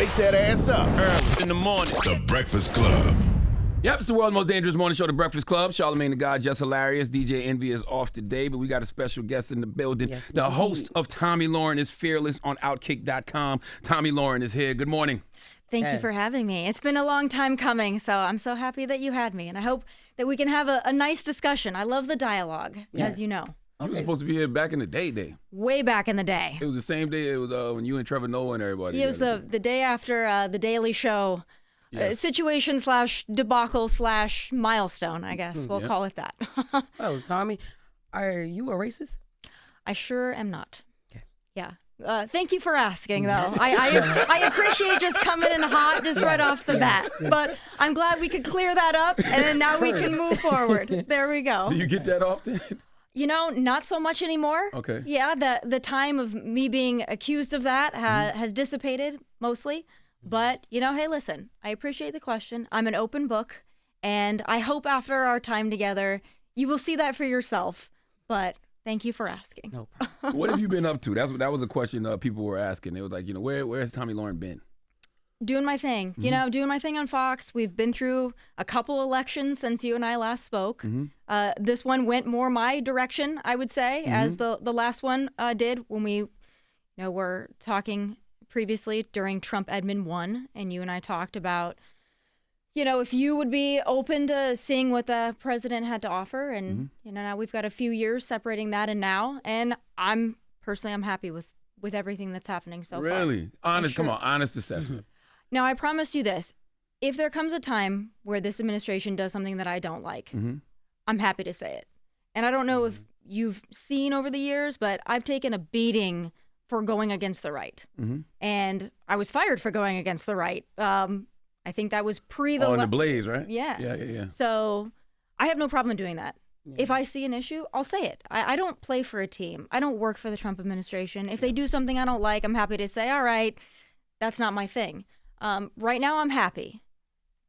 wake that ass up. Early in the morning. The Breakfast Club. Yep, it's the world's most dangerous morning show, The Breakfast Club. Charlamagne the God, Jess Hilarious. DJ Envy is off today, but we got a special guest in the building. Yes, the indeed. host of Tomi Loren is fearless on Outkick.com. Tomi Loren is here. Good morning. Thank you Yes. for having me. It's been a long time coming, so I'm so happy that you had me. And I hope that we can have a nice discussion. I love the dialogue, Yes. as you know. You were supposed to be here back in the day. Way back in the day. It was the same day it was when you and Trevor Noah and everybody. It was the day after the Daily Show. Yes. Situation / debacle / milestone, I guess. We'll call it that. Oh, Tommy, are you a racist? I sure am not. Okay. Yeah. Thank you for asking, though. I appreciate just coming in hot just right off the bat. But I'm glad we could clear that up, and then now we can move forward. There we go. Do you get that often? You know, not so much anymore. Okay. Yeah, the time of me being accused of that has dissipated mostly. But, you know, hey, listen, I appreciate the question. I'm an open book, and I hope after our time together, you will see that for yourself. But thank you for asking. No problem. What have you been up to? That was a question people were asking. They was like, where has Tomi Loren been? Doing my thing. You know, doing my thing on Fox. We've been through a couple elections since you and I last spoke. This one went more my direction, I would say, as the last one did when we were talking previously during Trump Edmund 1, and you and I talked about, if you would be open to seeing what the president had to offer. And, now we've got a few years separating that and now. And I'm happy with everything that's happening so far. Really? Honest, Sure. come on, honest assessment. Now, I promise you this. If there comes a time where this administration does something that I don't like, I'm happy to say it. And I don't know if you've seen over the years, but I've taken a beating for going against the right. And I was fired for going against the right. I think that was the Blaze, right? Yeah. Yeah. So I have no problem doing that. If I see an issue, I'll say it. I don't play for a team. I don't work for the Trump administration. If they do something I don't like, I'm happy to say, all right, that's not my thing. Right now, I'm happy.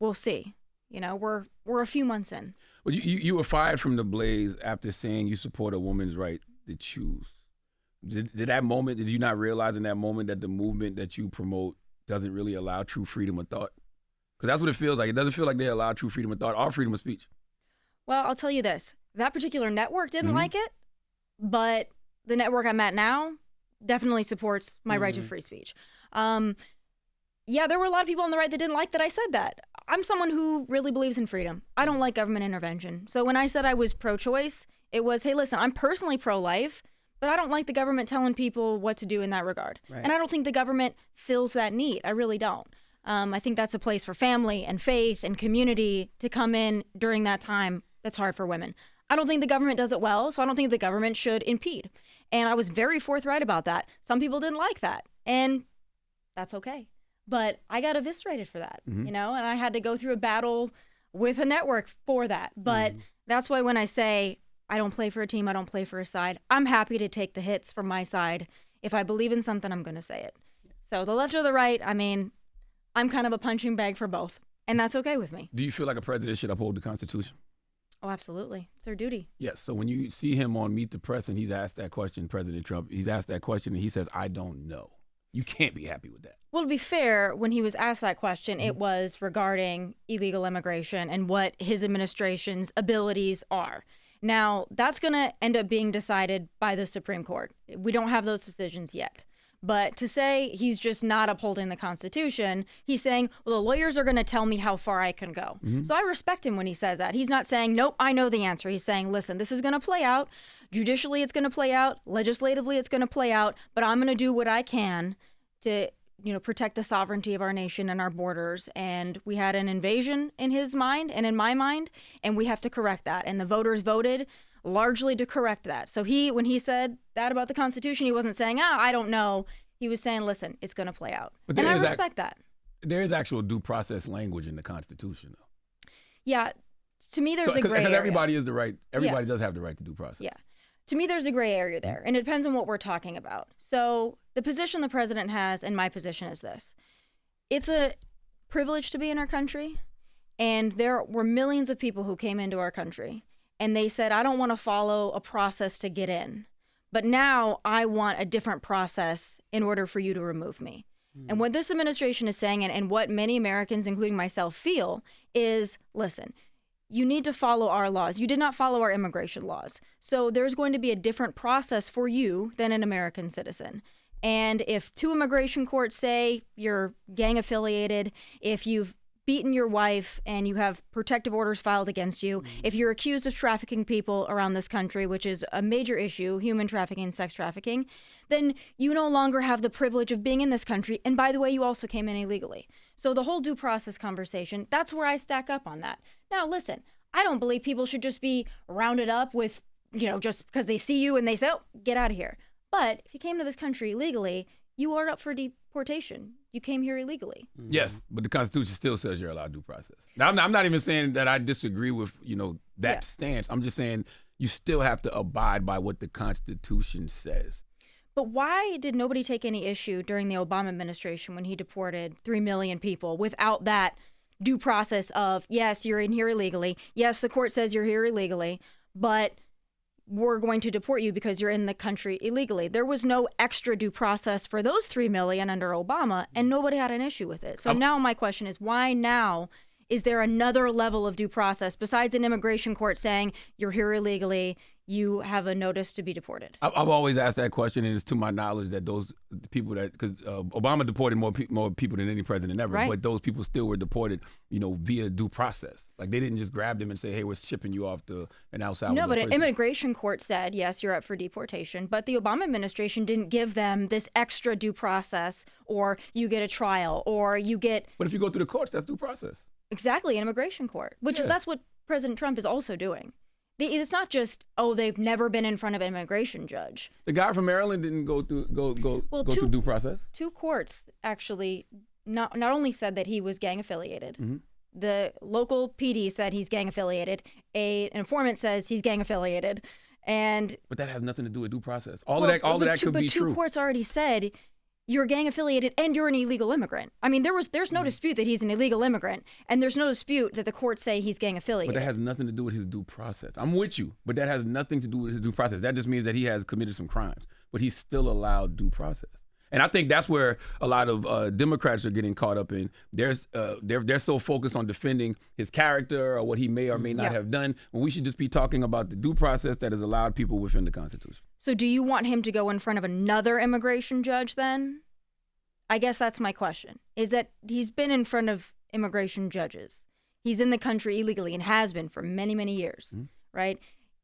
We'll see. We're a few months in. Well, you were fired from the Blaze after saying you support a woman's right to choose. Did you not realize in that moment that the movement that you promote doesn't really allow true freedom of thought? Because that's what it feels like. It doesn't feel like they allow true freedom of thought or freedom of speech. Well, I'll tell you this. That particular network didn't like it, but the network I'm at now definitely supports my right to free speech. Yeah, there were a lot of people on the right that didn't like that I said that. I'm someone who really believes in freedom. I don't like government intervention. So when I said I was pro-choice, it was, hey, listen, I'm personally pro-life, but I don't like the government telling people what to do in that regard. Right. And I don't think the government fills that need. I really don't. I think that's a place for family and faith and community to come in during that time that's hard for women. I don't think the government does it well, so I don't think the government should impede. And I was very forthright about that. Some people didn't like that, and that's okay. But I got eviscerated for that, and I had to go through a battle with a network for that. But that's why when I say I don't play for a team, I don't play for a side, I'm happy to take the hits from my side. If I believe in something, I'm going to say it. So the left or the right, I mean, I'm kind of a punching bag for both, and that's okay with me. Do you feel like a president should uphold the Constitution? Oh, absolutely. It's our duty. Yes. So when you see him on Meet the Press and he's asked that question, President Trump, he's asked that question and he says, I don't know. You can't be happy with that. Well, to be fair, when he was asked that question, it was regarding illegal immigration and what his administration's abilities are. Now, that's going to end up being decided by the Supreme Court. We don't have those decisions yet. But to say he's just not upholding the Constitution, he's saying, well, the lawyers are going to tell me how far I can go. So I respect him when he says that. He's not saying, nope, I know the answer. He's saying, listen, this is going to play out. Judicially, it's going to play out. Legislatively, it's going to play out. But I'm going to do what I can to, protect the sovereignty of our nation and our borders. And we had an invasion in his mind and in my mind, and we have to correct that. And the voters voted largely to correct that. So when he said that about the Constitution, he wasn't saying, I don't know. He was saying, listen, it's going to play out. And I respect that. There is actual due process language in the Constitution, though. Yeah. To me, there's a gray area. Because everybody is the right. Everybody does have the right to due process. Yeah. To me, there's a gray area there. And it depends on what we're talking about. So the position the president has and my position is this. It's a privilege to be in our country. And there were millions of people who came into our country. And they said, I don't want to follow a process to get in. But now I want a different process in order for you to remove me. And what this administration is saying, and what many Americans, including myself, feel is, listen, you need to follow our laws. You did not follow our immigration laws. So there's going to be a different process for you than an American citizen. And if two immigration courts say you're gang affiliated, if you've beaten your wife and you have protective orders filed against you, if you're accused of trafficking people around this country, which is a major issue, human trafficking and sex trafficking, then you no longer have the privilege of being in this country. And by the way, you also came in illegally. So the whole due process conversation, that's where I stack up on that. Now, listen, I don't believe people should just be rounded up with, just because they see you and they say, oh, get out of here. But if you came to this country illegally, you are up for deportation. You came here illegally. Yes, but the Constitution still says you're allowed due process. Now, I'm not even saying that I disagree with, that stance. I'm just saying you still have to abide by what the Constitution says. But why did nobody take any issue during the Obama administration when he deported 3 million people without that due process of, yes, you're in here illegally. Yes, the court says you're here illegally, but we're going to deport you because you're in the country illegally. There was no extra due process for those 3 million under Obama, and nobody had an issue with it. So now my question is, why now is there another level of due process besides an immigration court saying you're here illegally, you have a notice to be deported? I've always asked that question, and it's to my knowledge that those people because Obama deported more people than any president ever, right. But those people still were deported, via due process. Like they didn't just grab them and say, hey, we're shipping you off to an El Salvador No, but an prison. immigration court said, yes, you're up for deportation, but the Obama administration didn't give them this extra due process, or you get a trial, or you get... But if you go through the courts, that's due process. Exactly, an immigration court, which that's what President Trump is also doing. It's not just, they've never been in front of an immigration judge. The guy from Maryland didn't go through through due process. Two courts actually not only said that he was gang affiliated. Mm-hmm. The local PD said he's gang affiliated. An informant says he's gang affiliated, but that has nothing to do with due process. All of that could be true. But two courts already said you're gang affiliated and you're an illegal immigrant. I mean, there's no dispute that he's an illegal immigrant, and there's no dispute that the courts say he's gang affiliated. But that has nothing to do with his due process. I'm with you, but that has nothing to do with his due process. That just means that he has committed some crimes, but he's still allowed due process. And I think that's where a lot of Democrats are getting caught up in. They're so focused on defending his character or what he may or may not have done, when we should just be talking about the due process that has allowed people within the Constitution. So do you want him to go in front of another immigration judge then? I guess that's my question, is that he's been in front of immigration judges. He's in the country illegally and has been for many, many years, right?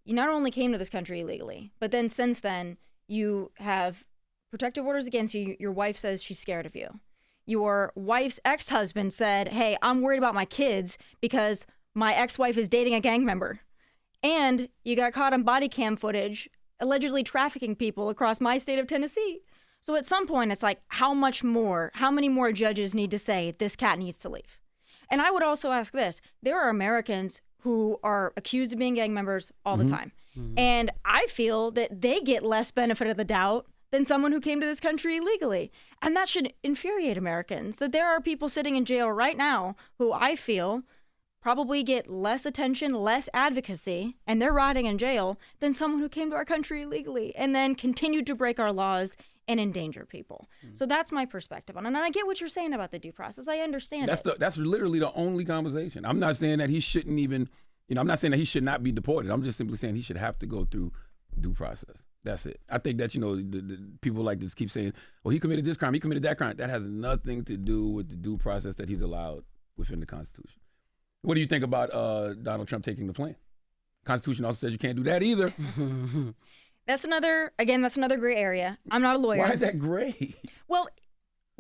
You not only came to this country illegally, but then since then you have protective orders against you. Your wife says she's scared of you. Your wife's ex-husband said, hey, I'm worried about my kids because my ex-wife is dating a gang member. And you got caught on body cam footage allegedly trafficking people across my state of Tennessee. So at some point, it's like, how many more judges need to say this cat needs to leave? And I would also ask this. There are Americans who are accused of being gang members all the time. And I feel that they get less benefit of the doubt than someone who came to this country illegally. And that should infuriate Americans, that there are people sitting in jail right now who I feel probably get less attention, less advocacy, and they're rotting in jail than someone who came to our country illegally and then continued to break our laws and endanger people. So that's my perspective on it. And I get what you're saying about the due process. I understand That's literally the only conversation. I'm not saying that he shouldn't even, I'm not saying that he should not be deported. I'm just simply saying he should have to go through due process. That's it. I think that, the people like this keep saying, well, he committed this crime, he committed that crime. That has nothing to do with the due process that he's allowed within the Constitution. What do you think about Donald Trump taking the plane? Constitution also says you can't do that either. That's another gray area. I'm not a lawyer. Why is that gray? Well,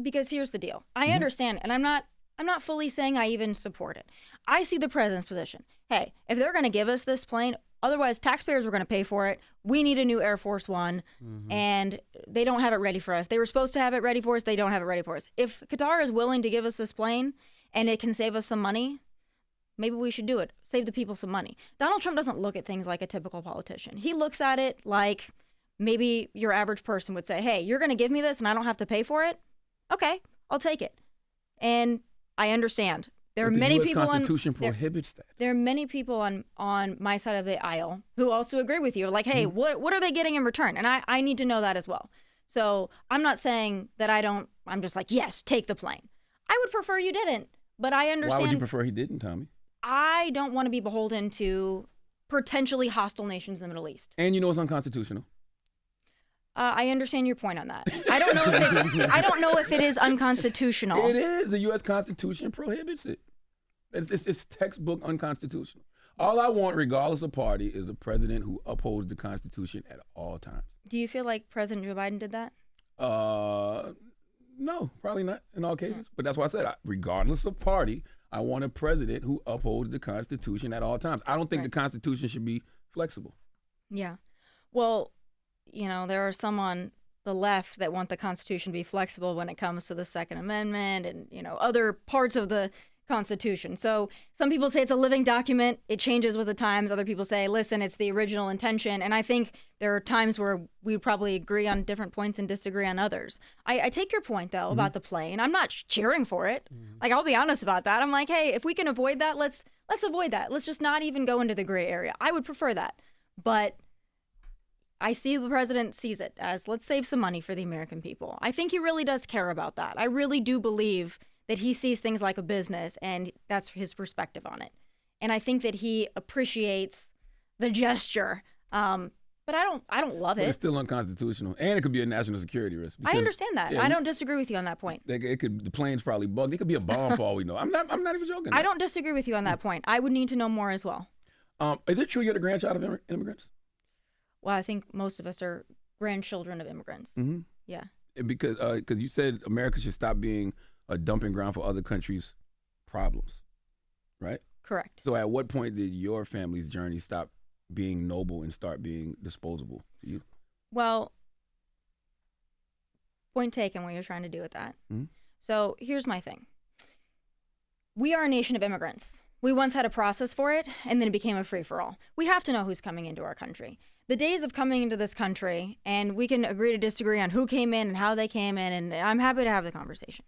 because here's the deal. I understand, and I'm not fully saying I even support it. I see the president's position. Hey, if they're going to give us this plane, otherwise taxpayers were going to pay for it. We need a new Air Force One, and they don't have it ready for us. They were supposed to have it ready for us. They don't have it ready for us. If Qatar is willing to give us this plane and it can save us some money, maybe we should do it. Save the people some money. Donald Trump doesn't look at things like a typical politician. He looks at it like maybe your average person would say, hey, you're going to give me this and I don't have to pay for it? Okay, I'll take it. And I understand. There are many people Constitution prohibits that. There are many people on my side of the aisle who also agree with you. Like, hey, what are they getting in return? And I need to know that as well. So I'm not saying that I don't I'm just like, yes, take the plane. I would prefer you didn't, but I understand. Why would you prefer he didn't, Tomi? I don't want to be beholden to potentially hostile nations in the Middle East. And you know it's unconstitutional. I understand your point on that. I don't know if it is unconstitutional. It is. The U.S. Constitution prohibits it. It's textbook unconstitutional. All I want, regardless of party, is a president who upholds the Constitution at all times. Do you feel like President Joe Biden did that? No, probably not in all cases. But that's why I said, regardless of party, I want a president who upholds the Constitution at all times. I don't think the Constitution should be flexible. Yeah. Well, there are some on the left that want the Constitution to be flexible when it comes to the Second Amendment and, other parts of the Constitution. So some people say it's a living document. It changes with the times. Other people say, listen, it's the original intention. And I think there are times where we probably agree on different points and disagree on others. I take your point, though, about the plane. I'm not cheering for it. Like, I'll be honest about that. I'm like, hey, if we can avoid that, let's avoid that. Let's just not even go into the gray area. I would prefer that. But I see the president sees it as, let's save some money for the American people. I think he really does care about that. I really do believe that he sees things like a business, and that's his perspective on it. And I think that he appreciates the gesture, but I don't love it. But it's still unconstitutional, and it could be a national security risk. I understand that. I don't disagree with you on that point. The plane's probably bugged. It could be a bomb for all we know. I'm not even joking. I don't disagree with you on that point. I would need to know more as well. Is it true you're the grandchild of immigrants? Well, I think most of us are grandchildren of immigrants. Mm-hmm. Yeah. Because you said America should stop being a dumping ground for other countries' problems, right? Correct. So at what point did your family's journey stop being noble and start being disposable to you? Well, point taken what you're trying to do with that. Mm-hmm. So here's my thing. We are a nation of immigrants. We once had a process for it, and then it became a free-for-all. We have to know who's coming into our country. The days of coming into this country, and we can agree to disagree on who came in and how they came in, and I'm happy to have the conversation.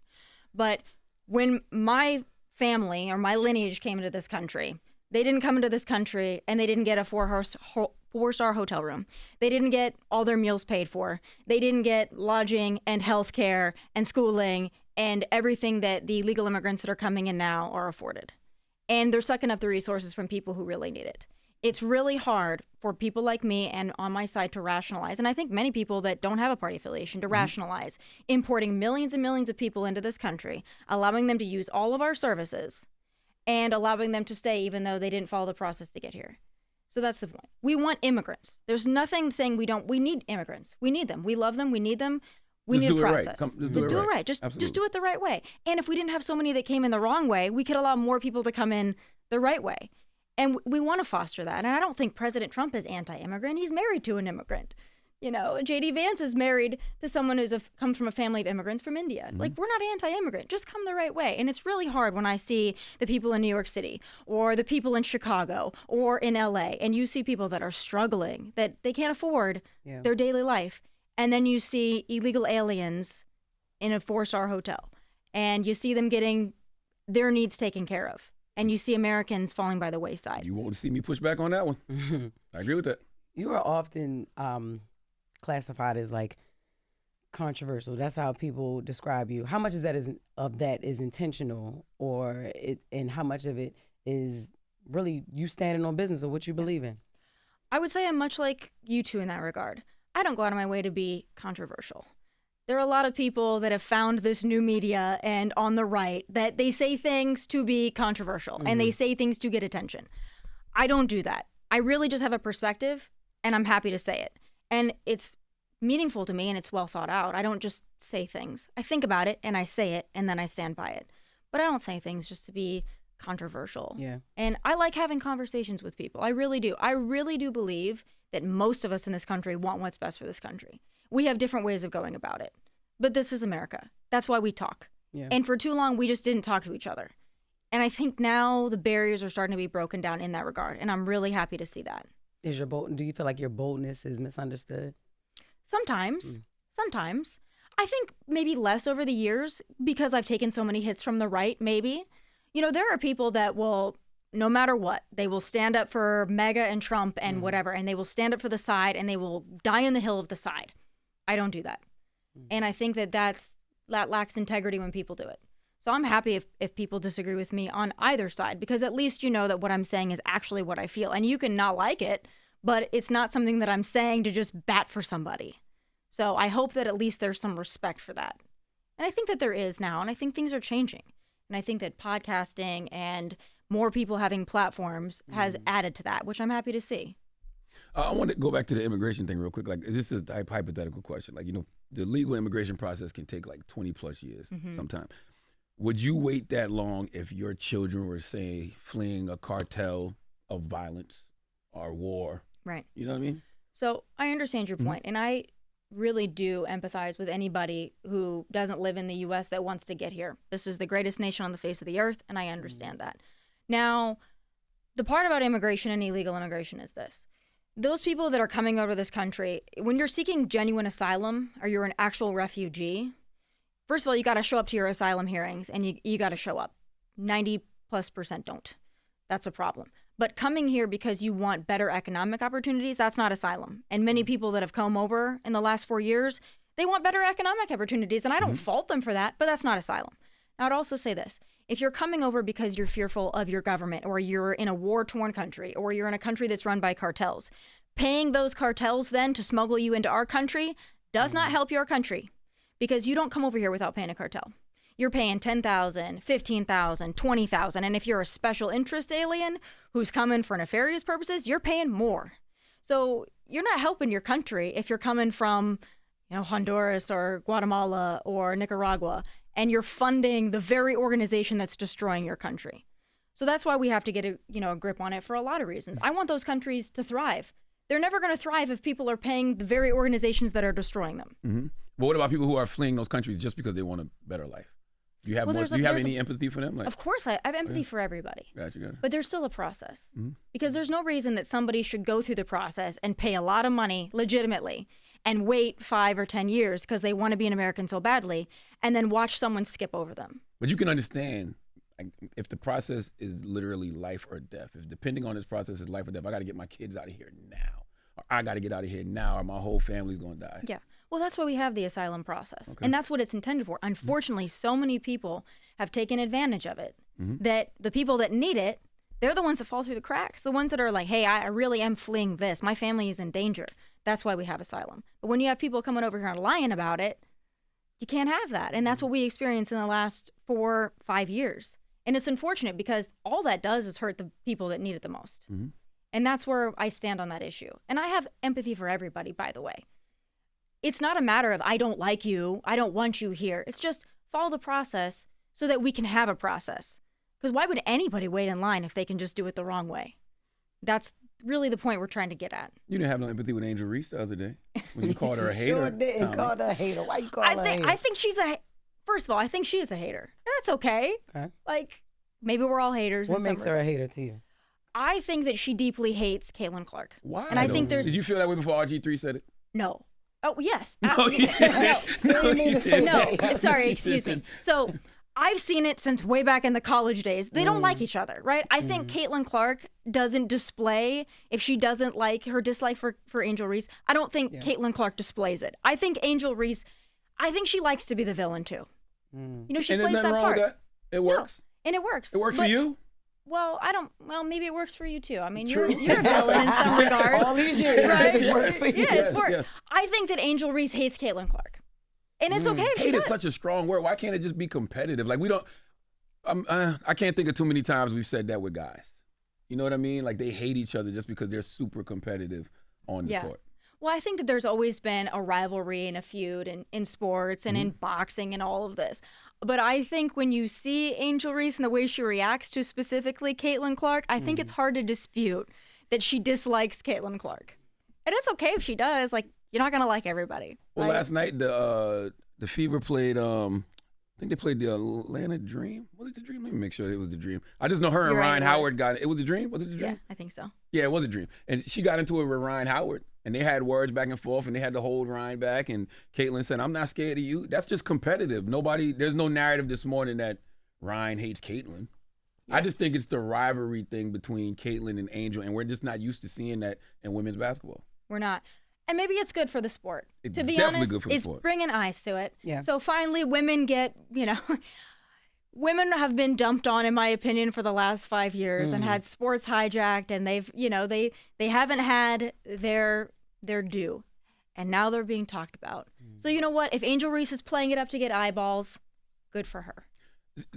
But when my family or my lineage came into this country, they didn't come into this country and they didn't get a four-star hotel room. They didn't get all their meals paid for. They didn't get lodging and health care and schooling and everything that the illegal immigrants that are coming in now are afforded. And they're sucking up the resources from people who really need it. It's really hard for people like me and on my side to rationalize, and I think many people that don't have a party affiliation to rationalize importing millions and millions of people into this country, allowing them to use all of our services, and allowing them to stay even though they didn't follow the process to get here. So that's the point. We want immigrants. There's nothing saying we don't. We need immigrants. We need them. We love them. We need them. We need a process. Do it right. Just do it the right way. And if we didn't have so many that came in the wrong way, we could allow more people to come in the right way. And we want to foster that. And I don't think President Trump is anti-immigrant. He's married to an immigrant. J.D. Vance is married to someone who's comes from a family of immigrants from India. Mm-hmm. Like, we're not anti-immigrant. Just come the right way. And it's really hard when I see the people in New York City or the people in Chicago or in L.A. and you see people that are struggling, that they can't afford their daily life. And then you see illegal aliens in a 4-star hotel. And you see them getting their needs taken care of. And you see Americans falling by the wayside. You won't see me push back on that one. I agree with that. You are often classified as like controversial. That's how people describe you. How much is intentional, and how much of it is really you standing on business or what you believe in? I would say I'm much like you two in that regard. I don't go out of my way to be controversial. There are a lot of people that have found this new media and on the right that they say things to be controversial and they say things to get attention. I don't do that. I really just have a perspective and I'm happy to say it. And it's meaningful to me and it's well thought out. I don't just say things. I think about it and I say it and then I stand by it. But I don't say things just to be controversial. Yeah. And I like having conversations with people. I really do. I really do believe that most of us in this country want what's best for this country. We have different ways of going about it. But this is America. That's why we talk. Yeah. And for too long, we just didn't talk to each other. And I think now the barriers are starting to be broken down in that regard. And I'm really happy to see that. Do you feel like your boldness is misunderstood? Sometimes. Sometimes. I think maybe less over the years because I've taken so many hits from the right, maybe. There are people that will, no matter what, they will stand up for MAGA and Trump and whatever, and they will stand up for the side and they will die on the hill of the side. I don't do that. And I think that that's that lacks integrity when people do it. So I'm happy if people disagree with me on either side, because at least you know that what I'm saying is actually what I feel. And you can not like it, but it's not something that I'm saying to just bat for somebody. So I hope that at least there's some respect for that. And I think that there is now, and I think things are changing. And I think that podcasting and more people having platforms has added to that, which I'm happy to see. I want to go back to the immigration thing real quick. Like, this is a hypothetical question. Like, the legal immigration process can take like 20 plus years sometimes. Would you wait that long if your children were, say, fleeing a cartel of violence or war? Right. You know what I mean? So I understand your point, and I really do empathize with anybody who doesn't live in the U.S. that wants to get here. This is the greatest nation on the face of the earth, and I understand that. Now, the part about immigration and illegal immigration is this. Those people that are coming over this country, when you're seeking genuine asylum or you're an actual refugee, first of all, you got to show up to your asylum hearings, and you got to show up. 90+% don't. That's a problem. But coming here because you want better economic opportunities, that's not asylum. And many people that have come over in the last 4 years, they want better economic opportunities, and I don't fault them for that, but that's not asylum. Now, I'd also say this. If you're coming over because you're fearful of your government, or you're in a war-torn country, or you're in a country that's run by cartels, paying those cartels then to smuggle you into our country does not help your country, because you don't come over here without paying a cartel. You're paying $10,000, $15,000, $20,000, and if you're a special interest alien who's coming for nefarious purposes, you're paying more. So you're not helping your country if you're coming from, Honduras or Guatemala or Nicaragua, and you're funding the very organization that's destroying your country. So that's why we have to get a grip on it for a lot of reasons. I want those countries to thrive. They're never going to thrive if people are paying the very organizations that are destroying them. But what about people who are fleeing those countries just because they want a better life? Do you have any empathy for them? Of course, I have empathy for everybody. Gotcha. But there's still a process. Because there's no reason that somebody should go through the process and pay a lot of money legitimately and wait 5 or 10 years because they want to be an American so badly, and then watch someone skip over them. But you can understand, if the process is literally life or death, if depending on this process is life or death, I got to get my kids out of here now. Or I got to get out of here now, or my whole family's going to die. Yeah. Well, that's why we have the asylum process. Okay. And that's what it's intended for. Unfortunately, so many people have taken advantage of it that the people that need it, they're the ones that fall through the cracks. The ones that are like, hey, I really am fleeing this. My family is in danger. That's why we have asylum. But when you have people coming over here and lying about it, you can't have that. And that's what we experienced in the last 4-5 years. And it's unfortunate because all that does is hurt the people that need it the most. And that's where I stand on that issue. And I have empathy for everybody, by the way. It's not a matter of I don't like you, I don't want you here. It's just follow the process so that we can have a process. Because why would anybody wait in line if they can just do it the wrong way? That's really the point we're trying to get at. You didn't have no empathy with Angel Reese the other day when you called her a hater. Sure didn't call her a hater. Why you call her a hater? I think she's first of all, I think she is a hater. And that's okay. Like, maybe we're all haters. What makes her a hater to you? I think that she deeply hates Caitlin Clark. Why? And I think Did you feel that way before RG3 said it? No. Oh, yes. No, you didn't. No, sorry, excuse me. So I've seen it since way back in the college days. They don't like each other, right? I think Caitlin Clark doesn't display, if she doesn't like her dislike for Angel Reese, I don't think Caitlin Clark displays it. I think Angel Reese, I think she likes to be the villain too. She plays that part. With that? It works. No, and it works. It works for you? Well, maybe it works for you too. I mean, you're a villain in some regards. All these years, right? It's worked for you. Yeah, it's worked. Yes. I think that Angel Reese hates Caitlin Clark. And it's okay if she does. Hate is such a strong word. Why can't it just be competitive? Like, we don't, I can't think of too many times we've said that with guys. You know what I mean? Like, they hate each other just because they're super competitive on the court. Well, I think that there's always been a rivalry and a feud in sports and in boxing and all of this. But I think when you see Angel Reese and the way she reacts to specifically Caitlin Clark, I think it's hard to dispute that she dislikes Caitlin Clark. And it's okay if she does. Like, you're not going to like everybody. Well, right? Last night, the Fever played, I think they played the Atlanta Dream. Was it the Dream? Let me make sure it was the Dream. I just know her and Ryan Howard got it. It was the Dream? Was it the Dream? Yeah, I think so. Yeah, it was a Dream. And she got into it with Ryan Howard. And they had words back and forth, and they had to hold Ryan back. And Caitlin said, I'm not scared of you. That's just competitive. There's no narrative this morning that Ryan hates Caitlin. Yeah. I just think it's the rivalry thing between Caitlin and Angel, and we're just not used to seeing that in women's basketball. We're not. And maybe it's good for the sport. It's to be definitely honest, good for the it's sport. bringing eyes to it. Yeah. So finally, women get, women have been dumped on, in my opinion, for the last 5 years and had sports hijacked, and they've, they haven't had their due, and now they're being talked about. So you know what? If Angel Reese is playing it up to get eyeballs, good for her.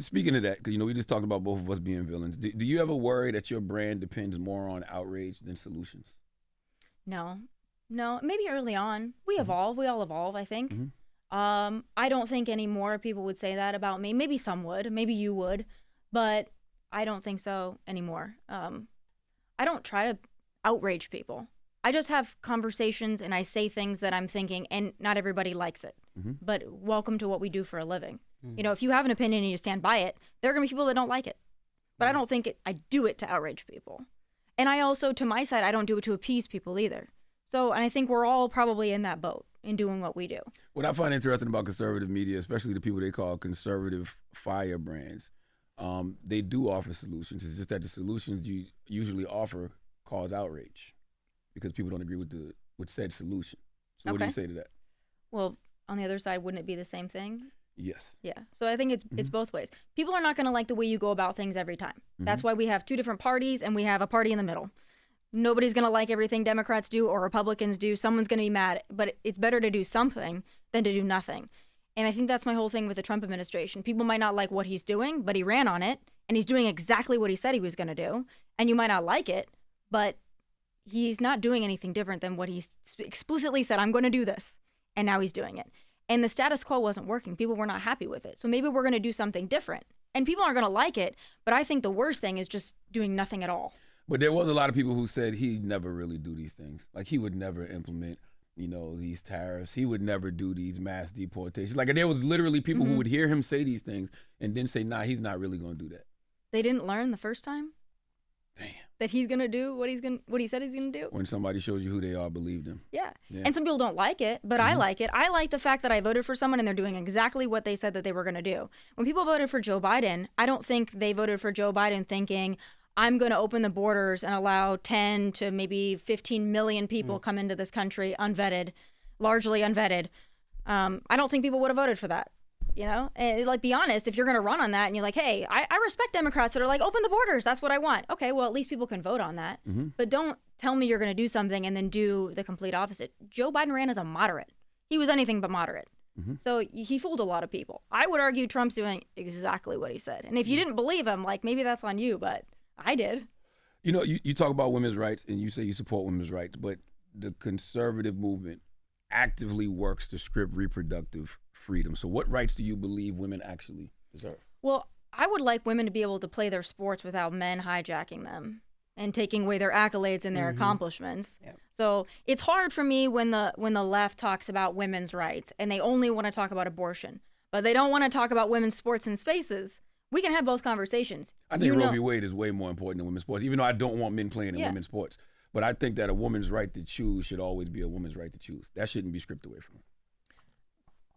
Speaking of that, because we just talked about both of us being villains. Do you ever worry that your brand depends more on outrage than solutions? No, maybe early on. We evolve. We all evolve, I think. I don't think any more people would say that about me. Maybe some would. Maybe you would. But I don't think so anymore. I don't try to outrage people. I just have conversations and I say things that I'm thinking, and not everybody likes it. But welcome to what we do for a living. If you have an opinion and you stand by it, there are going to be people that don't like it. But I don't think I do it to outrage people. And I also, to my side, I don't do it to appease people either. So, and I think we're all probably in that boat in doing what we do. What I find interesting about conservative media, especially the people they call conservative fire brands, they do offer solutions. It's just that the solutions you usually offer cause outrage because people don't agree with said solution. So what do you say to that? Well, on the other side, wouldn't it be the same thing? Yes. Yeah. So I think it's both ways. People are not going to like the way you go about things every time. That's why we have two different parties and we have a party in the middle. Nobody's going to like everything Democrats do or Republicans do. Someone's going to be mad, but it's better to do something than to do nothing. And I think that's my whole thing with the Trump administration. People might not like what he's doing, but he ran on it and he's doing exactly what he said he was going to do. And you might not like it, but he's not doing anything different than what he explicitly said, I'm going to do this. And now he's doing it. And the status quo wasn't working. People were not happy with it. So maybe we're going to do something different. And people aren't going to like it, but I think the worst thing is just doing nothing at all. But there was a lot of people who said he'd never really do these things. Like he would never implement, these tariffs. He would never do these mass deportations. Like there was literally people who would hear him say these things and then say, nah, he's not really going to do that. They didn't learn the first time? Damn. That he's going to do what he said he's going to do? When somebody shows you who they are, believe them. Yeah. And some people don't like it, but I like it. I like the fact that I voted for someone and they're doing exactly what they said that they were going to do. When people voted for Joe Biden, I don't think they voted for Joe Biden thinking, I'm going to open the borders and allow 10 to maybe 15 million people come into this country unvetted, largely unvetted. I don't think people would have voted for that. And be honest, if you're going to run on that and you're like, hey, I respect Democrats that are like, open the borders. That's what I want. Okay, well, at least people can vote on that. But don't tell me you're going to do something and then do the complete opposite. Joe Biden ran as a moderate. He was anything but moderate. So he fooled a lot of people. I would argue Trump's doing exactly what he said. And if you didn't believe him, maybe that's on you, but I did. You talk about women's rights and you say you support women's rights, but the conservative movement actively works to script reproductive freedom. So what rights do you believe women actually deserve? Well, I would like women to be able to play their sports without men hijacking them and taking away their accolades and their accomplishments. Yep. So it's hard for me when the left talks about women's rights and they only want to talk about abortion, but they don't want to talk about women's sports and spaces. We can have both conversations. I think Roe v. Wade is way more important than women's sports, even though I don't want men playing in women's sports. But I think that a woman's right to choose should always be a woman's right to choose. That shouldn't be stripped away from her.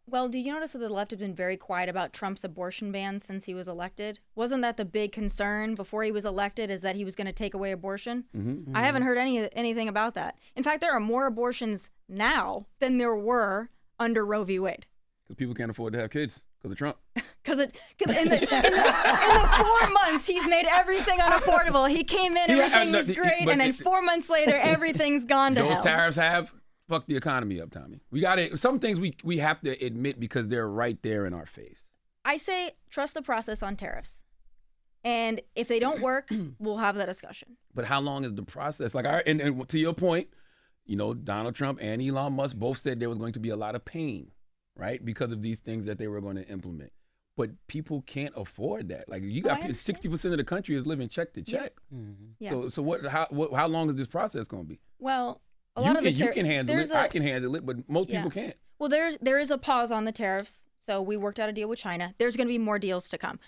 Well, do you notice that the left have been very quiet about Trump's abortion ban since he was elected? Wasn't that the big concern before he was elected, is that he was going to take away abortion? I haven't heard anything about that. In fact, there are more abortions now than there were under Roe v. Wade. Because people can't afford to have kids because of Trump. Because in the 4 months, he's made everything unaffordable. He came in, everything was great, and then 4 months later, everything's gone to hell. Those tariffs have fucked the economy up, Tomi. We got it. Some things we have to admit because they're right there in our face. I say trust the process on tariffs. And if they don't work, we'll have that discussion. But how long is the process? And to your point, Donald Trump and Elon Musk both said there was going to be a lot of pain, right? Because of these things that they were going to implement. But people can't afford that. You got 60% of the country is living check to check. Yeah. So how long is this process going to be? Well, you can handle it. I can handle it, but most people can't. Well, there is a pause on the tariffs. So we worked out a deal with China. There's going to be more deals to come.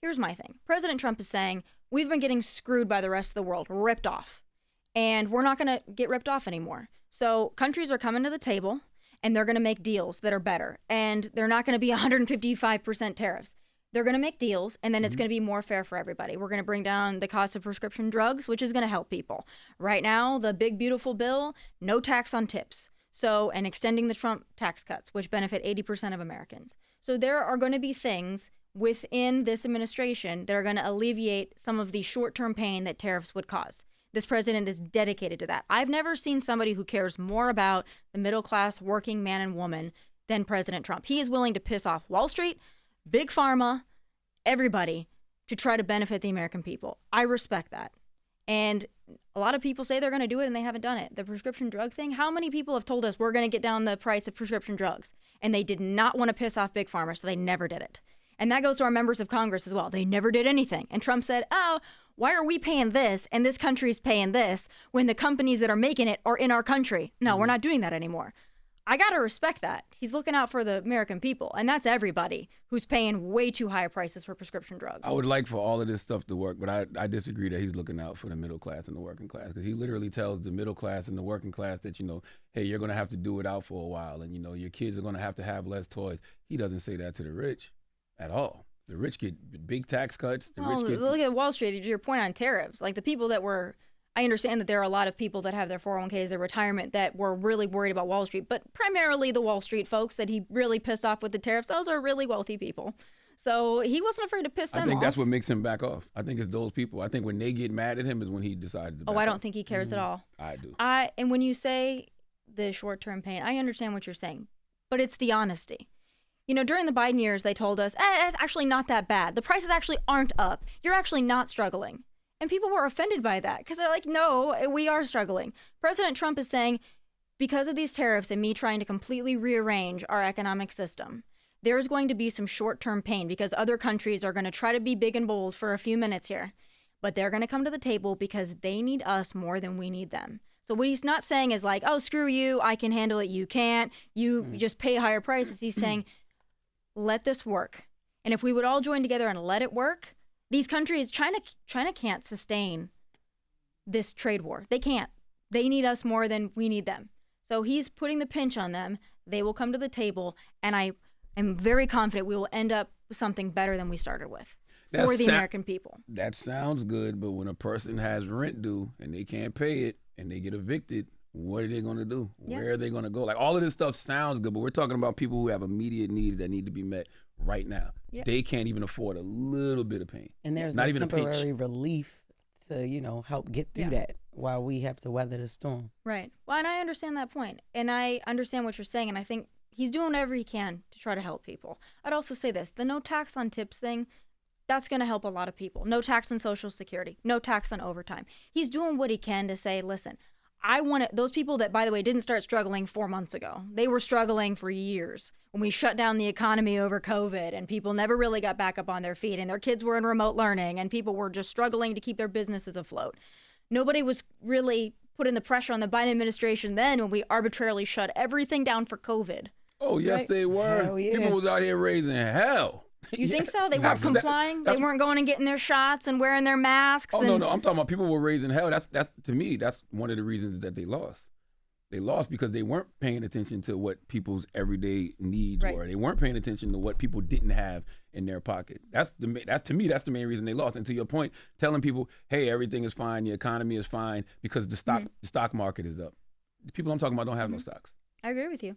Here's my thing. President Trump is saying, we've been getting screwed by the rest of the world, ripped off. And we're not going to get ripped off anymore. So countries are coming to the table, and they're going to make deals that are better. And they're not going to be 155% tariffs. They're going to make deals, and then it's going to be more fair for everybody. We're going to bring down the cost of prescription drugs, which is going to help people. Right now, the big, beautiful bill, no tax on tips. So, and extending the Trump tax cuts, which benefit 80% of Americans. So there are going to be things within this administration that are going to alleviate some of the short-term pain that tariffs would cause. This president is dedicated to that. I've never seen somebody who cares more about the middle-class working man and woman than President Trump. He is willing to piss off Wall Street, Big Pharma, everybody to try to benefit the American people. I respect that. And a lot of people say they're going to do it and they haven't done it. The prescription drug thing, how many people have told us we're going to get down the price of prescription drugs? And they did not want to piss off Big Pharma, so they never did it. And that goes to our members of Congress as well. They never did anything. And Trump said, oh, why are we paying this and this country's paying this when the companies that are making it are in our country? No, we're not doing that anymore. I got to respect that. He's looking out for the American people, and that's everybody who's paying way too high prices for prescription drugs. I would like for all of this stuff to work, but I disagree that he's looking out for the middle class and the working class, because he literally tells the middle class and the working class that, hey, you're going to have to do it out for a while, and, your kids are going to have less toys. He doesn't say that to the rich at all. The rich get big tax cuts. Look at Wall Street, to your point on tariffs. Like the people that were... I understand that there are a lot of people that have their 401ks, their retirement, that were really worried about Wall Street, but primarily the Wall Street folks that he really pissed off with the tariffs, those are really wealthy people. So he wasn't afraid to piss them off. I think that's what makes him back off. I think it's those people. I think when they get mad at him is when he decides to back off. I don't think he cares at all. I do. And when you say the short-term pain, I understand what you're saying, but it's the honesty. During the Biden years, they told us, it's actually not that bad. The prices actually aren't up. You're actually not struggling. And people were offended by that because they're like, no, we are struggling. President Trump is saying, because of these tariffs and me trying to completely rearrange our economic system, there's going to be some short-term pain because other countries are going to try to be big and bold for a few minutes here. But they're going to come to the table because they need us more than we need them. So what he's not saying is like, oh, screw you, I can handle it, you can't. You just pay higher prices. He's saying, let this work. And if we would all join together and let it work, these countries, China can't sustain this trade war. They can't. They need us more than we need them. So he's putting the pinch on them. They will come to the table, and I am very confident we will end up with something better than we started with for the American people. That sounds good, but when a person has rent due and they can't pay it and they get evicted, what are they going to do? Yeah. Where are they going to go? Like, all of this stuff sounds good, but we're talking about people who have immediate needs that need to be met right now. Yep. They can't even afford a little bit of pain. And there's not no even temporary relief to, help get through that while we have to weather the storm. Right. Well, and I understand that point. And I understand what you're saying. And I think he's doing whatever he can to try to help people. I'd also say this, the no tax on tips thing, that's going to help a lot of people. No tax on Social Security, no tax on overtime. He's doing what he can to say, listen, I want those people that, by the way, didn't start struggling 4 months ago. They were struggling for years when we shut down the economy over COVID and people never really got back up on their feet and their kids were in remote learning and people were just struggling to keep their businesses afloat. Nobody was really putting the pressure on the Biden administration then when we arbitrarily shut everything down for COVID. Oh, yes, right? They were. Hell yeah. People was out here raising hell. You think so? They weren't complying? They weren't going and getting their shots and wearing their masks? Oh, no. I'm talking about people were raising hell. That's to me, that's one of the reasons that they lost. They lost because they weren't paying attention to what people's everyday needs were. They weren't paying attention to what people didn't have in their pocket. That's to me, that's the main reason they lost. And to your point, telling people, hey, everything is fine, the economy is fine because the stock market is up. The people I'm talking about don't have no stocks. I agree with you.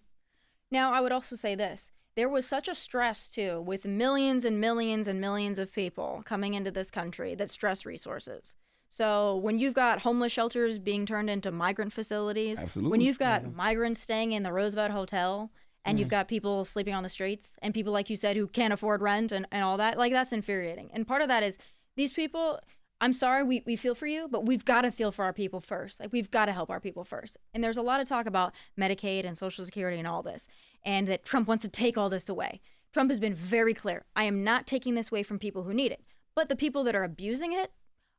Now, I would also say this. There was such a stress, too, with millions and millions and millions of people coming into this country that stress resources. So when you've got homeless shelters being turned into migrant facilities, Absolutely. When you've got migrants staying in the Roosevelt Hotel and you've got people sleeping on the streets and people, like you said, who can't afford rent and all that, like that's infuriating. And part of that is these people, I'm sorry, we feel for you, but we've got to feel for our people first. Like we've got to help our people first. And there's a lot of talk about Medicaid and Social Security and all this, and that Trump wants to take all this away. Trump has been very clear. I am not taking this away from people who need it. But the people that are abusing it,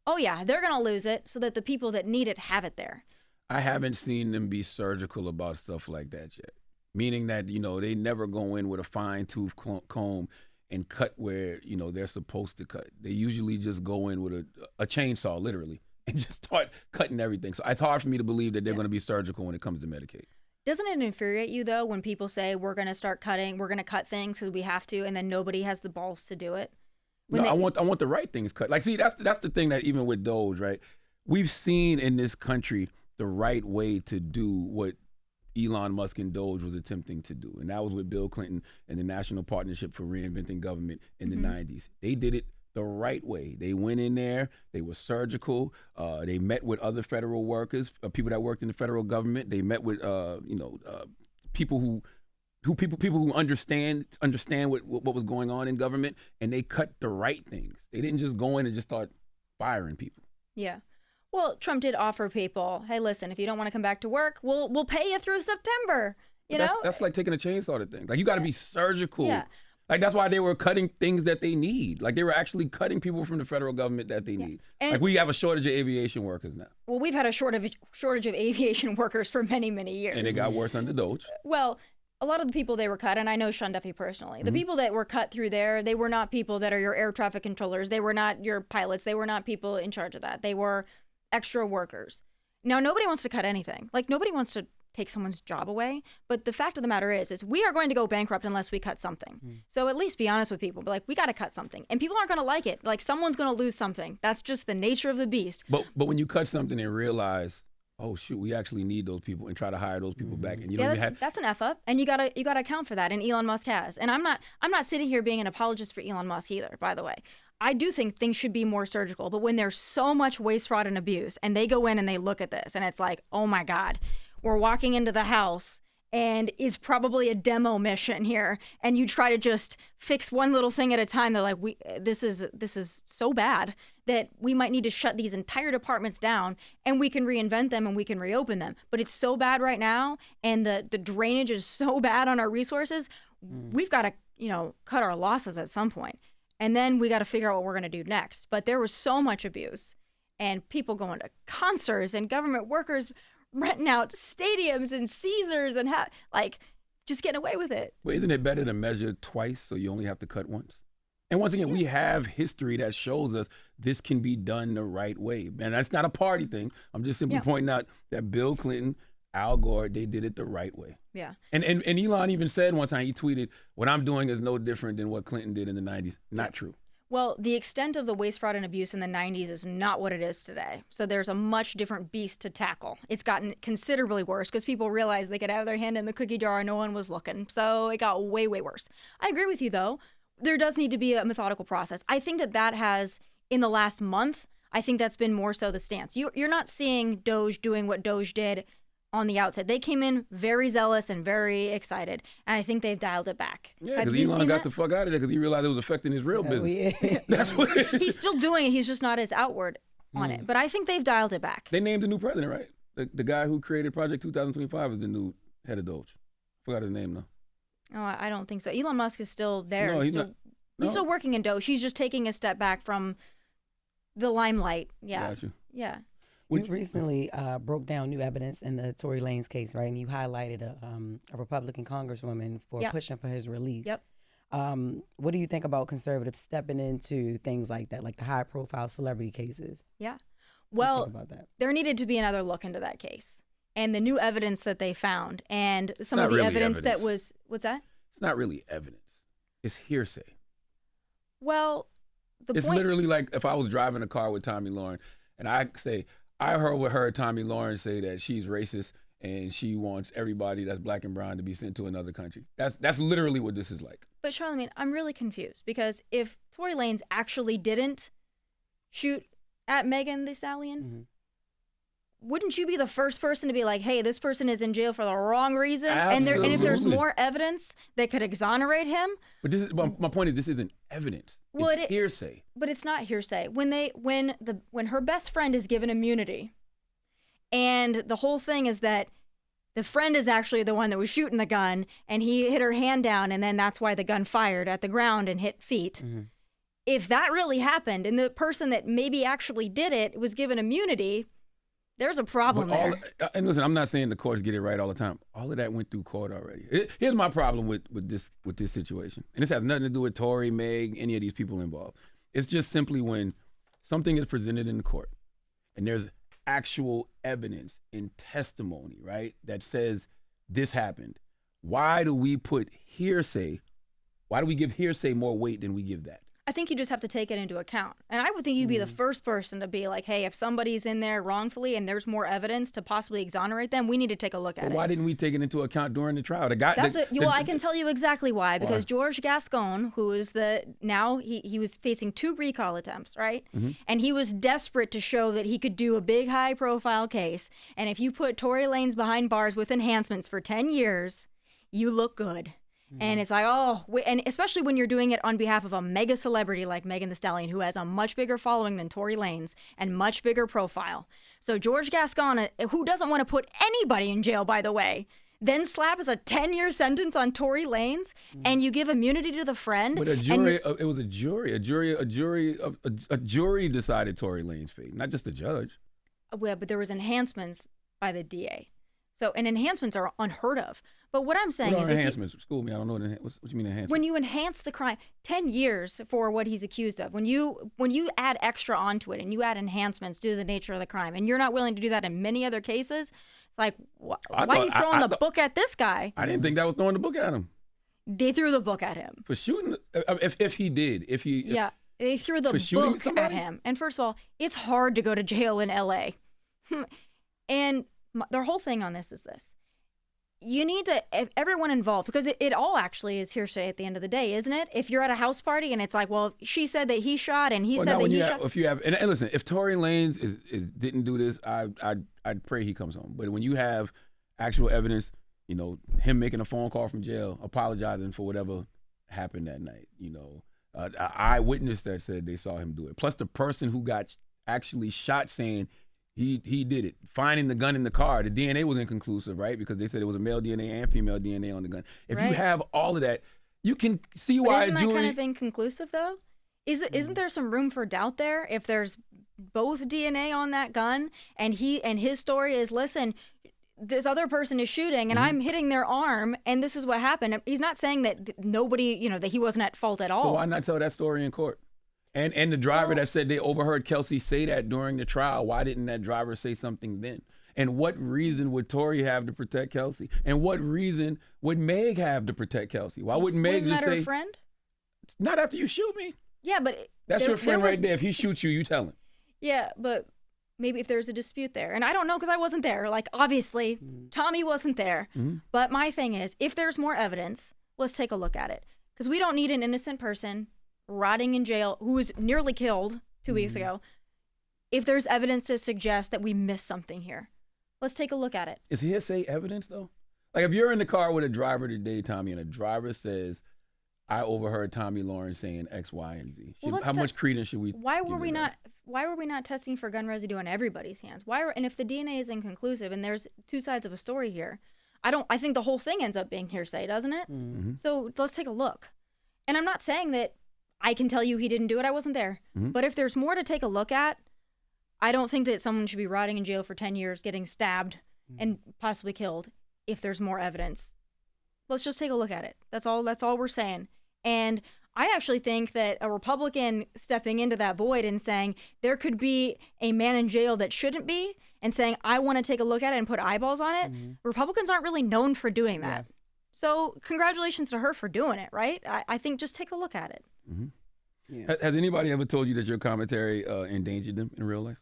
oh yeah, they're going to lose it so that the people that need it have it there. I haven't seen them be surgical about stuff like that yet. Meaning that, they never go in with a fine-tooth comb and cut where, they're supposed to cut. They usually just go in with a chainsaw, literally, and just start cutting everything. So it's hard for me to believe that they're going to be surgical when it comes to Medicaid. Doesn't it infuriate you, though, when people say we're going to start cutting, we're going to cut things because we have to, and then nobody has the balls to do it? I want the right things cut. Like, see, that's the thing that even with DOGE, right? We've seen in this country the right way to do what, Elon Musk and DOGE was attempting to do. And that was with Bill Clinton and the National Partnership for Reinventing Government in the 90s. They did it the right way. They went in there, they were surgical, they met with other federal workers, people that worked in the federal government. They met with people who understand what was going on in government, and they cut the right things. They didn't just go in and just start firing people. Yeah. Well, Trump did offer people, hey, listen, if you don't want to come back to work, we'll pay you through September. You know? That's like taking a chainsaw to things. Like, you got to be surgical. Yeah. Like, that's why they were cutting things that they need. Like, they were actually cutting people from the federal government that they need. And like, we have a shortage of aviation workers now. Well, we've had a shortage of aviation workers for many, many years. And it got worse under DOGE. Well, a lot of the people they were cut, and I know Sean Duffy personally, the people that were cut through there, they were not people that are your air traffic controllers. They were not your pilots. They were not people in charge of that. They were extra workers. Now, nobody wants to cut anything. Like, nobody wants to take someone's job away. But the fact of the matter is we are going to go bankrupt unless we cut something. So at least be honest with people. But like, we got to cut something. And people aren't going to like it. Like, someone's going to lose something. That's just the nature of the beast. But when you cut something and realize, oh shoot, we actually need those people, and try to hire those people back, and you don't even have. That's an F up, and you gotta account for that. And Elon Musk has. And I'm not sitting here being an apologist for Elon Musk either. By the way, I do think things should be more surgical. But when there's so much waste, fraud, and abuse, and they go in and they look at this, and it's like, oh my God, we're walking into the house, and it's probably a demo mission here, and you try to just fix one little thing at a time. They're like, this is so bad that we might need to shut these entire departments down, and we can reinvent them and we can reopen them. But it's so bad right now, and the drainage is so bad on our resources. We've got to, cut our losses at some point. And then we got to figure out what we're going to do next. But there was so much abuse, and people going to concerts, and government workers renting out stadiums and Caesars, and just getting away with it. Well, isn't it better to measure twice so you only have to cut once? And once again, we have history that shows us this can be done the right way. And that's not a party thing. I'm just simply pointing out that Bill Clinton, Al Gore, they did it the right way. Yeah. And Elon even said one time, he tweeted, what I'm doing is no different than what Clinton did in the 90s. Not true. Well, the extent of the waste, fraud, and abuse in the 90s is not what it is today. So there's a much different beast to tackle. It's gotten considerably worse because people realized they could have their hand in the cookie jar and no one was looking. So it got way, way worse. I agree with you, though. There does need to be a methodical process. I think that has, in the last month, I think that's been more so the stance. You're not seeing DOGE doing what DOGE did on the outset. They came in very zealous and very excited, and I think they've dialed it back. Yeah, because Elon got the fuck out of there because he realized it was affecting his real business. Yeah. That's what he's still doing it. He's just not as outward on it. But I think they've dialed it back. They named the new president, right? The guy who created Project 2025 is the new head of DOGE. Forgot his name, though. Oh, I don't think so. Elon Musk is still there. No, he's still working in DOGE. He's just taking a step back from the limelight. Yeah. Gotcha. Yeah. You recently broke down new evidence in the Tory Lanez case, right? And you highlighted a Republican congresswoman for pushing for his release. Yep. What do you think about conservatives stepping into things like that, like the high-profile celebrity cases? Yeah. What do you Well, think about that? there needed to be another look into that case. And the new evidence that they found, and some Not of the really evidence that evidence. was, what's that? It's not really evidence. It's hearsay. Well, It's literally like if I was driving a car with Tomi Lahren and I say, I heard Tomi Lahren say that she's racist and she wants everybody that's black and brown to be sent to another country. That's literally what this is like. But Charlamagne, I'm really confused because if Tory Lanez actually didn't shoot at Megan Thee Stallion, wouldn't you be the first person to be like, hey, this person is in jail for the wrong reason? And if there's Absolutely. more evidence that could exonerate him? But my point is, this isn't evidence. Well, it's hearsay. But it's not hearsay. When her best friend is given immunity, and the whole thing is that the friend is actually the one that was shooting the gun, and he hit her hand down, and then that's why the gun fired at the ground and hit feet. If that really happened, and the person that maybe actually did it was given immunity, there's a problem there. And listen, I'm not saying the courts get it right all the time. All of that went through court already. Here's my problem with this situation. And this has nothing to do with Tory, Meg, any of these people involved. It's just simply when something is presented in the court and there's actual evidence and testimony, right, that says this happened. Why do we put hearsay? Why do we give hearsay more weight than we give that? I think you just have to take it into account. And I would think you'd be the first person to be like, hey, if somebody's in there wrongfully and there's more evidence to possibly exonerate them, we need to take a look at it. Why didn't we take it into account during the trial? The guy. Well, I can tell you exactly why. Because George Gascon, who is he was facing 2 recall attempts, right? And he was desperate to show that he could do a big, high-profile case. And if you put Tory Lanez behind bars with enhancements for 10 years, you look good. And it's like, and especially when you're doing it on behalf of a mega celebrity like Megan Thee Stallion, who has a much bigger following than Tory Lanez and much bigger profile. So George Gascon, who doesn't want to put anybody in jail, by the way, then slaps a 10-year sentence on Tory Lanez, and you give immunity to the friend. But a jury, it was a jury. A jury decided Tory Lanez's fate, not just the judge. Well, but there was enhancements by the DA. So, and enhancements are unheard of. But what I'm saying is, enhancements? School me. I don't know what you mean enhancements. When you enhance the crime, 10 years for what he's accused of. When you add extra onto it and you add enhancements due to the nature of the crime, and you're not willing to do that in many other cases, it's like, why are you throwing the book at this guy? I didn't think that was throwing the book at him. They threw the book at him for shooting. If he did, they threw the book at him. And first of all, it's hard to go to jail in LA. And their whole thing on this is this. You need to, everyone involved, because it all actually is hearsay at the end of the day, isn't it? If you're at a house party and it's like, well, she said that he shot and he said that he shot. If you have, and listen, if Tory Lanez didn't do this, I'd pray he comes home. But when you have actual evidence, him making a phone call from jail, apologizing for whatever happened that night, an eyewitness that said they saw him do it. Plus the person who got actually shot saying he did it. Finding the gun in the car, the DNA was inconclusive, right? Because they said it was a male DNA and female DNA on the gun. If you have all of that, you can see why isn't that kind of inconclusive, though? Isn't there some room for doubt there? If there's both DNA on that gun, and his story is, listen, this other person is shooting, and I'm hitting their arm, and this is what happened. He's not saying that nobody, that he wasn't at fault at all. So why not tell that story in court? And the driver that said they overheard Kelsey say that during the trial, why didn't that driver say something then? And what reason would Tory have to protect Kelsey? And what reason would Meg have to protect Kelsey? Why wouldn't Meg just say, her friend? Not after you shoot me. Yeah, but that's your friend right there. If he shoots you, you tell him. Yeah, but maybe if there's a dispute there. And I don't know because I wasn't there. Like, obviously, Tomi wasn't there. But my thing is, if there's more evidence, let's take a look at it. Because we don't need an innocent person rotting in jail who was nearly killed 2 weeks ago. If there's evidence to suggest that we missed something here, let's take a look at it. Is hearsay evidence, though? Like, if you're in the car with a driver today, Tomi, and a driver says, I overheard Tomi Lahren saying X, Y, and Z. How much credence should we Why were we not testing for gun residue on everybody's hands? And if the DNA is inconclusive and there's 2 sides of a story here, I think the whole thing ends up being hearsay, doesn't it? So let's take a look. And I'm not saying that I can tell you he didn't do it. I wasn't there. But if there's more to take a look at, I don't think that someone should be rotting in jail for 10 years, getting stabbed and possibly killed if there's more evidence. Let's just take a look at it. That's all we're saying. And I actually think that a Republican stepping into that void and saying there could be a man in jail that shouldn't be, and saying, I want to take a look at it and put eyeballs on it, Republicans aren't really known for doing that. Yeah. So congratulations to her for doing it, right? I think just take a look at it. Yeah. Has anybody ever told you that your commentary endangered them in real life?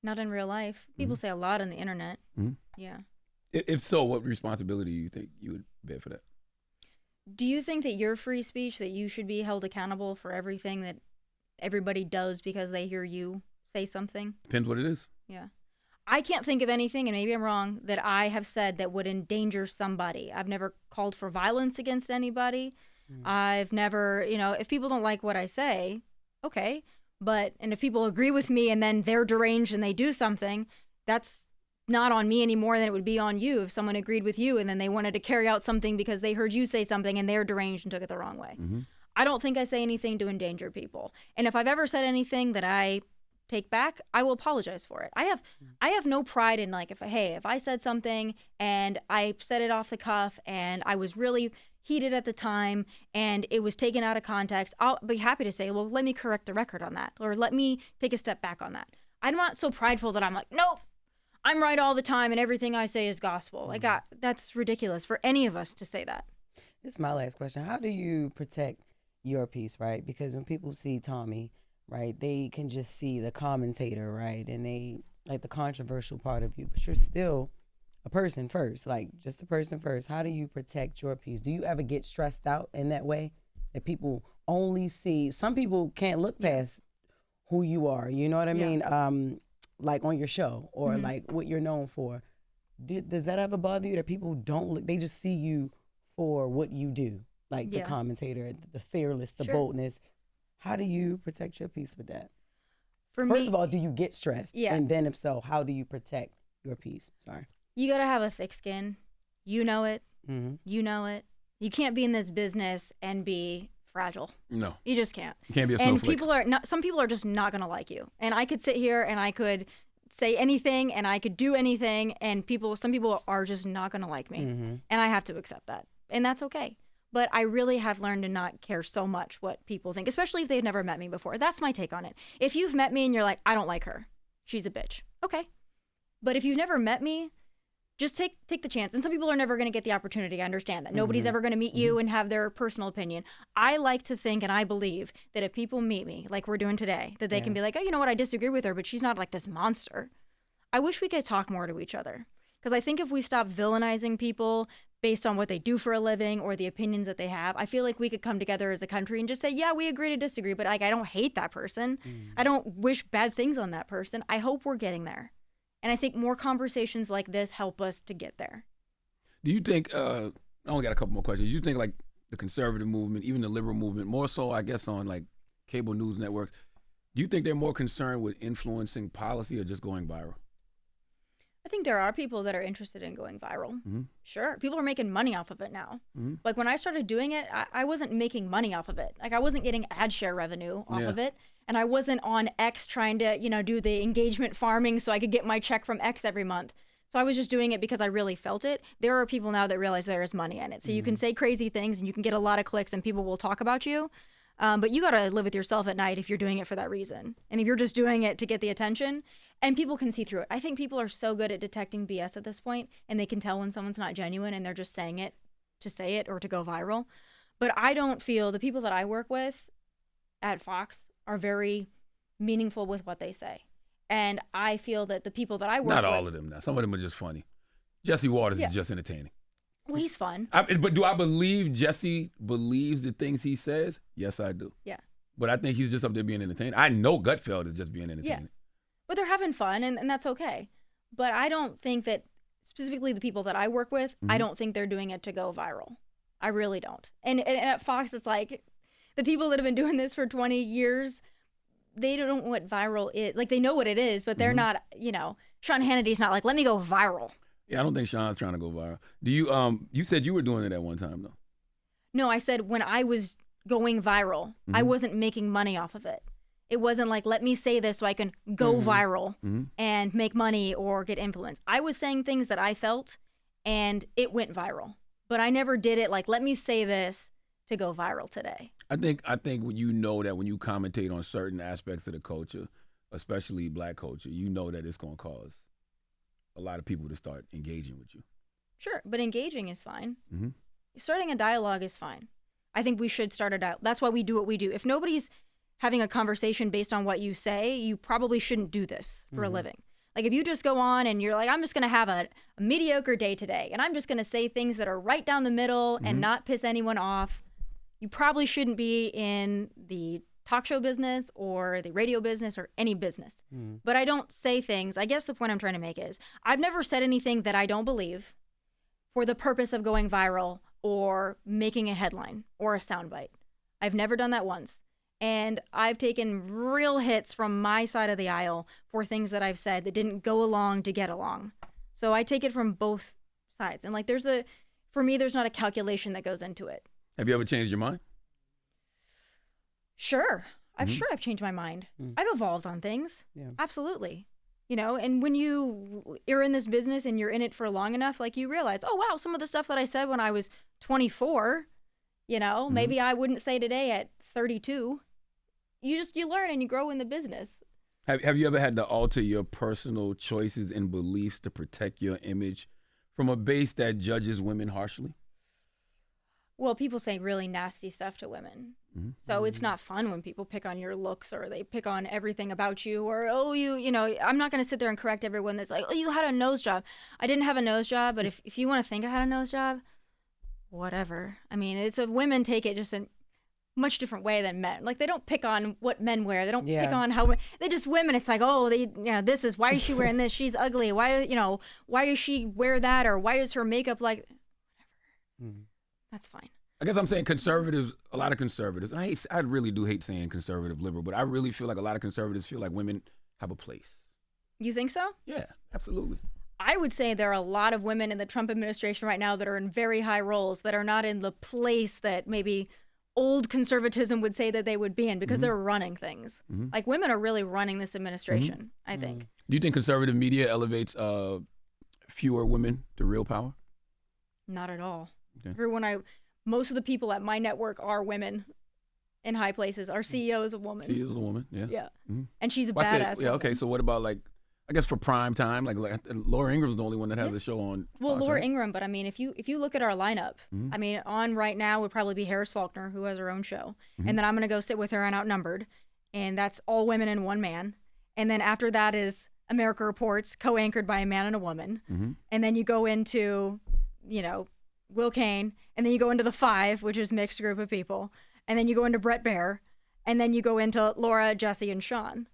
Not in real life. People say a lot on the internet. Yeah. If so, what responsibility do you think you would bear for that? Do you think that your free speech, that you should be held accountable for everything that everybody does because they hear you say something? Depends what it is. Yeah. I can't think of anything, and maybe I'm wrong, that I have said that would endanger somebody. I've never called for violence against anybody. I've never, if people don't like what I say, okay. And if people agree with me and then they're deranged and they do something, that's not on me any more than it would be on you if someone agreed with you and then they wanted to carry out something because they heard you say something and they're deranged and took it the wrong way. I don't think I say anything to endanger people. And if I've ever said anything that I take back, I will apologize for it. I have no pride in, like, if I said something and I said it off the cuff and I was really heated at the time and it was taken out of context, I'll be happy to say, well, let me correct the record on that, or let me take a step back on that. I'm not so prideful that I'm like, nope, I'm right all the time and everything I say is gospel. That's ridiculous for any of us to say that. This is my last question. How do you protect your piece, right? Because when people see Tomi, right, they can just see the commentator, right? And they like the controversial part of you, but you're still a person first, like just a person first. How do you protect your piece? Do you ever get stressed out in that way that people only see? Some people can't look past who you are, you know what I mean? Like on your show or like what you're known for. Does that ever bother you that people don't look, they just see you for what you do? Like the commentator, the fearless, the boldness. How do you protect your piece with that? First of all, do you get stressed? Yeah. And then if so, how do you protect your piece? Sorry. You got to have a thick skin. You know it. You know it. You can't be in this business and be fragile. No. You just can't. You can't be a and snowflake. some people are just not going to like you. And I could sit here and I could say anything and I could do anything and some people are just not going to like me. And I have to accept that. And that's okay. But I really have learned to not care so much what people think, especially if they've never met me before. That's my take on it. If you've met me and you're like, I don't like her, she's a bitch. Okay. But if you've never met me, just take the chance. And some people are never going to get the opportunity. I understand that. Nobody's ever going to meet you and have their personal opinion. I like to think and I believe that if people meet me like we're doing today, that they can be like, oh, you know what? I disagree with her, but she's not like this monster. I wish we could talk more to each other. Because I think if we stop villainizing people based on what they do for a living or the opinions that they have, I feel like we could come together as a country and just say, yeah, we agree to disagree, but like I don't hate that person. I don't wish bad things on that person. I hope we're getting there. And I think more conversations like this help us to get there. Do you think, I only got a couple more questions. Do you think like the conservative movement, even the liberal movement, more so I guess on like cable news networks, do you think they're more concerned with influencing policy or just going viral? I think there are people that are interested in going viral. Sure. People are making money off of it now. Like when I started doing it, I wasn't making money off of it. Like I wasn't getting ad share revenue off of it. And I wasn't on X trying to, do the engagement farming so I could get my check from X every month. So I was just doing it because I really felt it. There are people now that realize there is money in it. So you can say crazy things and you can get a lot of clicks and people will talk about you. But you got to live with yourself at night if you're doing it for that reason. And if you're just doing it to get the attention, and people can see through it. I think people are so good at detecting BS at this point, and they can tell when someone's not genuine and they're just saying it to say it or to go viral. But I don't feel the people that I work with at Fox are very meaningful with what they say. And I feel that the people that I work with... Not all of them now. Some of them are just funny. Jesse Waters is just entertaining. Well, he's fun. But do I believe Jesse believes the things he says? Yes, I do. Yeah. But I think he's just up there being entertaining. I know Gutfeld is just being entertaining. Yeah. But they're having fun, and that's okay. But I don't think that, specifically the people that I work with, I don't think they're doing it to go viral. I really don't. And at Fox, it's like the people that have been doing this for 20 years, they don't know what viral is. Like, they know what it is, but they're not, Sean Hannity's not like, let me go viral. Yeah, I don't think Sean's trying to go viral. Do you, you said you were doing it at one time, though. No, I said when I was going viral, I wasn't making money off of it. It wasn't like, let me say this so I can go viral and make money or get influence. I was saying things that I felt and it went viral. But I never did it like, let me say this to go viral today. I think when you know that when you commentate on certain aspects of the culture, especially black culture, you know that it's going to cause a lot of people to start engaging with you. Sure, but engaging is fine. Starting a dialogue is fine. I think we should start a dialogue. That's why we do what we do. If nobody's having a conversation based on what you say, you probably shouldn't do this for a living. Like if you just go on and you're like, I'm just going to have a mediocre day today and I'm just going to say things that are right down the middle and not piss anyone off, you probably shouldn't be in the talk show business or the radio business or any business. But I don't say things. I guess the point I'm trying to make is I've never said anything that I don't believe for the purpose of going viral or making a headline or a soundbite. I've never done that once. And I've taken real hits from my side of the aisle for things that I've said that didn't go along to get along. So I take it from both sides. And like for me, there's not a calculation that goes into it. Have you ever changed your mind? Sure. I've changed my mind. I've evolved on things. Yeah. Absolutely. And when you're in this business and you're in it for long enough, like you realize, oh, wow, some of the stuff that I said when I was 24, maybe I wouldn't say today at 32. You learn and you grow in the business. Have you ever had to alter your personal choices and beliefs to protect your image from a base that judges women harshly? Well, people say really nasty stuff to women. So it's not fun when people pick on your looks or they pick on everything about you or, oh, you know, I'm not going to sit there and correct everyone that's like, oh, you had a nose job. I didn't have a nose job, but if you want to think I had a nose job, whatever. I mean, it's women take it just in much different way than men. Like, they don't pick on what men wear. They don't pick on how they just women. It's like, oh, this is why is she wearing this? She's ugly. Why does she wear that? Or why is her makeup like, whatever. That's fine. I guess I'm saying conservatives, a lot of conservatives, I really do hate saying conservative liberal, but I really feel like a lot of conservatives feel like women have a place. You think so? Yeah, absolutely. I would say there are a lot of women in the Trump administration right now that are in very high roles that are not in the place that maybe old conservatism would say that they would be in because they're running things. Like, women are really running this administration, I think. Do you think conservative media elevates fewer women to real power? Not at all. Okay. Most of the people at my network are women in high places. Our CEO is a woman. She is a woman, yeah. Yeah. And she's a badass woman. Okay, so what about, like, I guess for prime time, like Laura Ingram's the only one that has a show on. Well, Laura Ingram, but I mean, if you look at our lineup, I mean, on right now would probably be Harris Faulkner, who has her own show. And then I'm going to go sit with her on Outnumbered. And that's all women and one man. And then after that is America Reports, co-anchored by a man and a woman. And then you go into, Will Cain, and then you go into The Five, which is mixed group of people, and then you go into Brett Baer, and then you go into Laura, Jesse, and Sean.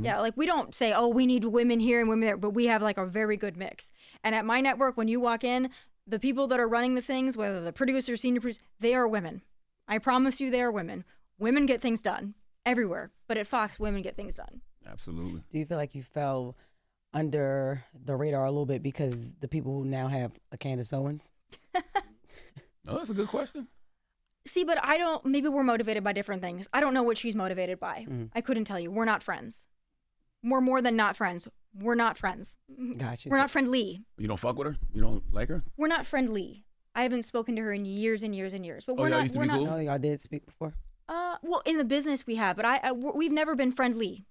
Yeah, like, we don't say, oh, we need women here and women there, but we have like a very good mix. And at my network, when you walk in, the people that are running the things, whether the producers, senior producers, they are women. I promise you, they are women. Women get things done everywhere, but at Fox, women get things done. Absolutely. Do you feel like you fell under the radar a little bit because the people who now have a Candace Owens? No, that's a good question. See, but maybe we're motivated by different things. I don't know what she's motivated by. I couldn't tell you. We're not friends. We're more than not friends. We're not friends. Gotcha. We're not friendly. You don't fuck with her? You don't like her? We're not friendly. I haven't spoken to her in years and years and years. But we're y'all not. used to be cool? Oh, y'all did speak before? Well, in the business we have, but we've never been friendly.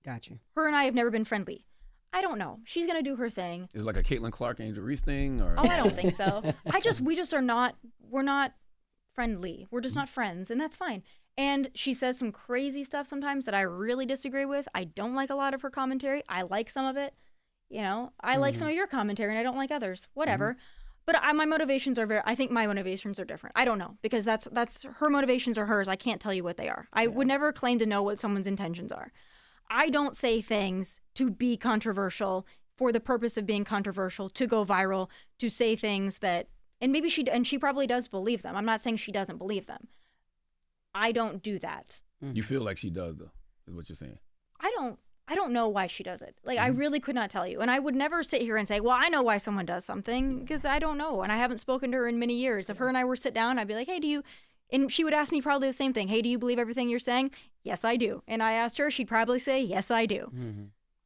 Got you. Her and I have never been friendly. I don't know. She's gonna do her thing. Is it like a Caitlin Clark, Angel Reese thing, or? Oh, I don't think so. We just are not. We're not friendly. We're just not friends, and that's fine. And she says some crazy stuff sometimes that I really disagree with. I don't like a lot of her commentary. I like some of it. I like some of your commentary, and I don't like others. Whatever. But my motivations are I think my motivations are different. I don't know, because that's her motivations are hers. I can't tell you what they are. I would never claim to know what someone's intentions are. I don't say things to be controversial for the purpose of being controversial, to go viral, to say things that, and maybe she probably does believe them. I'm not saying she doesn't believe them. I don't do that. You feel like she does, though, is what you're saying. I don't know why she does it. Like, I really could not tell you. And I would never sit here and say, well, I know why someone does something, because I don't know. And I haven't spoken to her in many years. If her and I were sit down, I'd be like, hey, and she would ask me probably the same thing. Hey, do you believe everything you're saying? Yes, I do. And I asked her, she'd probably say, yes, I do.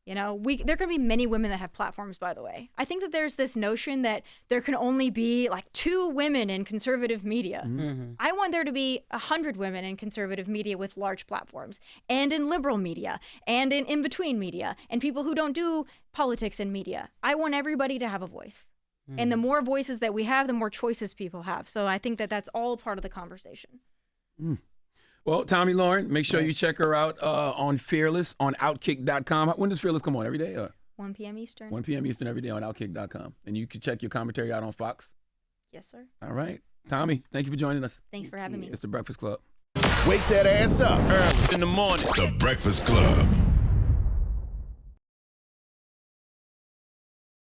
There can be many women that have platforms, by the way. I think that there's this notion that there can only be like 2 women in conservative media. I want there to be 100 women in conservative media with large platforms, and in liberal media, and in in-between media, and people who don't do politics in media. I want everybody to have a voice. And the more voices that we have, the more choices people have. So I think that that's all part of the conversation. Well, Tomi Lahren, make sure you check her out on Fearless on Outkick.com. When does Fearless come on? Every day? 1 p.m. Eastern. 1 p.m. Eastern every day on Outkick.com. And you can check your commentary out on Fox. Yes, sir. All right. Tomi, thank you for joining us. Thanks for having me. It's The Breakfast Club. Wake that ass up Early in the morning. The Breakfast Club.